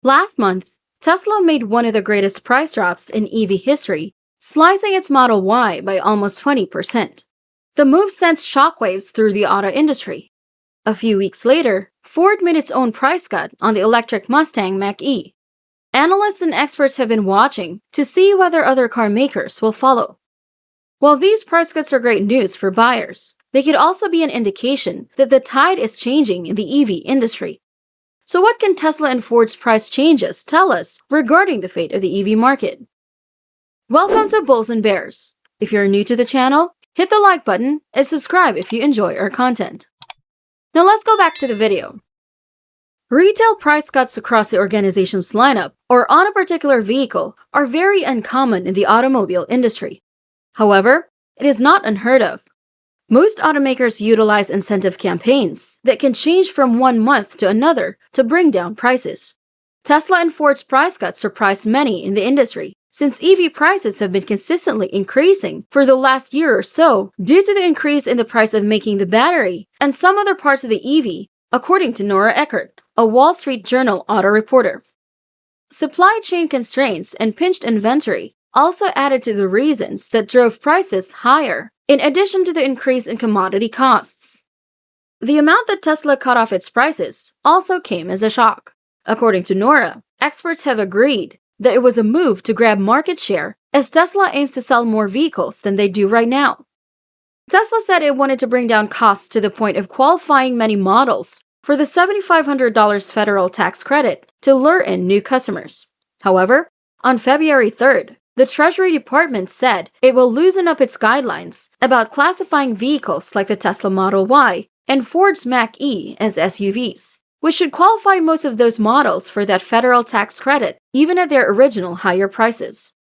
Last month, Tesla made one of the greatest price drops in EV history, slicing its Model Y by almost 20%. The move sent shockwaves through the auto industry. A few weeks later, Ford made its own price cut on the electric Mustang Mach-E. Analysts and experts have been watching to see whether other car makers will follow. While these price cuts are great news for buyers, they could also be an indication that the tide is changing in the EV industry. So what can Tesla and Ford's price changes tell us regarding the fate of the EV market? Welcome to Bulls and Bears. If you're new to the channel, hit the like button and subscribe if you enjoy our content. Now let's go back to the video. Retail price cuts across the organization's lineup or on a particular vehicle are very uncommon in the automobile industry. However, it is not unheard of. Most automakers utilize incentive campaigns that can change from one month to another to bring down prices. Tesla and Ford's price cuts surprised many in the industry, since EV prices have been consistently increasing for the last year or so due to the increase in the price of making the battery and some other parts of the EV, according to Nora Eckert, a Wall Street Journal auto reporter. Supply chain constraints and pinched inventory also added to the reasons that drove prices higher, in addition to the increase in commodity costs. The amount that Tesla cut off its prices also came as a shock. According to Nora, experts have agreed that it was a move to grab market share as Tesla aims to sell more vehicles than they do right now. Tesla said it wanted to bring down costs to the point of qualifying many models for the $7,500 federal tax credit to lure in new customers. However, on February 3rd, the Treasury Department said it will loosen up its guidelines about classifying vehicles like the Tesla Model Y and Ford's Mach-E as SUVs, which should qualify most of those models for that federal tax credit, even at their original higher prices.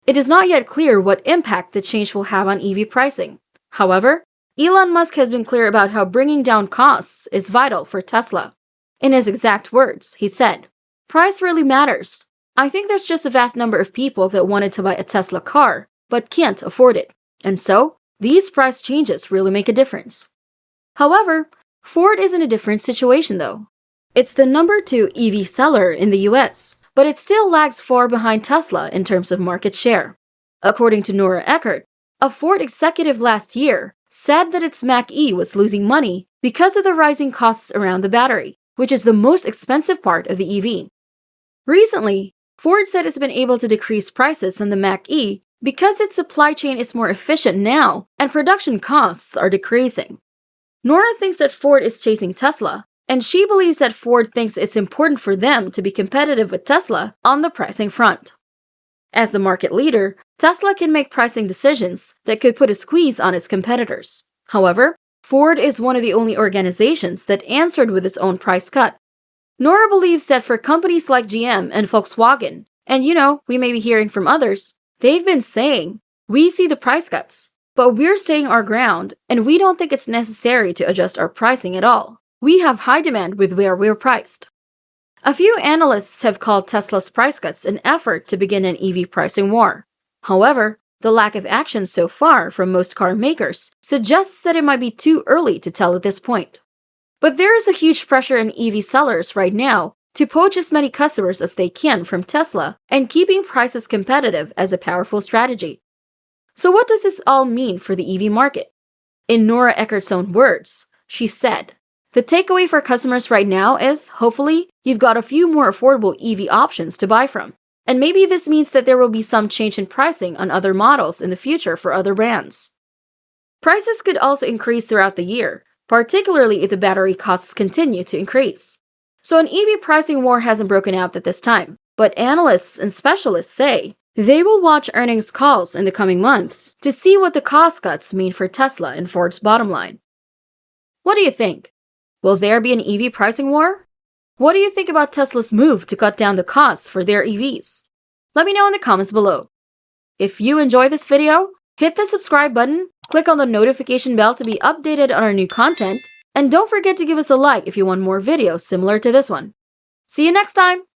It is not yet clear what impact the change will have on EV pricing. However, Elon Musk has been clear about how bringing down costs is vital for Tesla. In his exact words, he said, "Price really matters. I think there's just a vast number of people that wanted to buy a Tesla car, but can't afford it. And so, these price changes really make a difference." However, Ford is in a different situation though. It's the number 2 EV seller in the US, but it still lags far behind Tesla in terms of market share. According to Nora Eckert, a Ford executive last year said that its Mach-E was losing money because of the rising costs around the battery, which is the most expensive part of the EV. Recently, Ford said it's been able to decrease prices on the Mach-E because its supply chain is more efficient now and production costs are decreasing. Nora thinks that Ford is chasing Tesla, and she believes that Ford thinks it's important for them to be competitive with Tesla on the pricing front. As the market leader, Tesla can make pricing decisions that could put a squeeze on its competitors. However, Ford is one of the only organizations that answered with its own price cut. Nora believes that for companies like GM and Volkswagen, and we may be hearing from others, they've been saying, "We see the price cuts, but we're staying our ground and we don't think it's necessary to adjust our pricing at all. We have high demand with where we're priced." A few analysts have called Tesla's price cuts an effort to begin an EV pricing war. However, the lack of action so far from most car makers suggests that it might be too early to tell at this point. But there is a huge pressure on EV sellers right now to poach as many customers as they can from Tesla, and keeping prices competitive as a powerful strategy. So what does this all mean for the EV market? In Nora Eckert's own words, she said, "The takeaway for customers right now is, hopefully, you've got a few more affordable EV options to buy from. And maybe this means that there will be some change in pricing on other models in the future for other brands." Prices could also increase throughout the year, particularly if the battery costs continue to increase. So an EV pricing war hasn't broken out at this time, but analysts and specialists say they will watch earnings calls in the coming months to see what the cost cuts mean for Tesla and Ford's bottom line. What do you think? Will there be an EV pricing war? What do you think about Tesla's move to cut down the costs for their EVs? Let me know in the comments below. If you enjoy this video, hit the subscribe button, click on the notification bell to be updated on our new content, and don't forget to give us a like if you want more videos similar to this one. See you next time!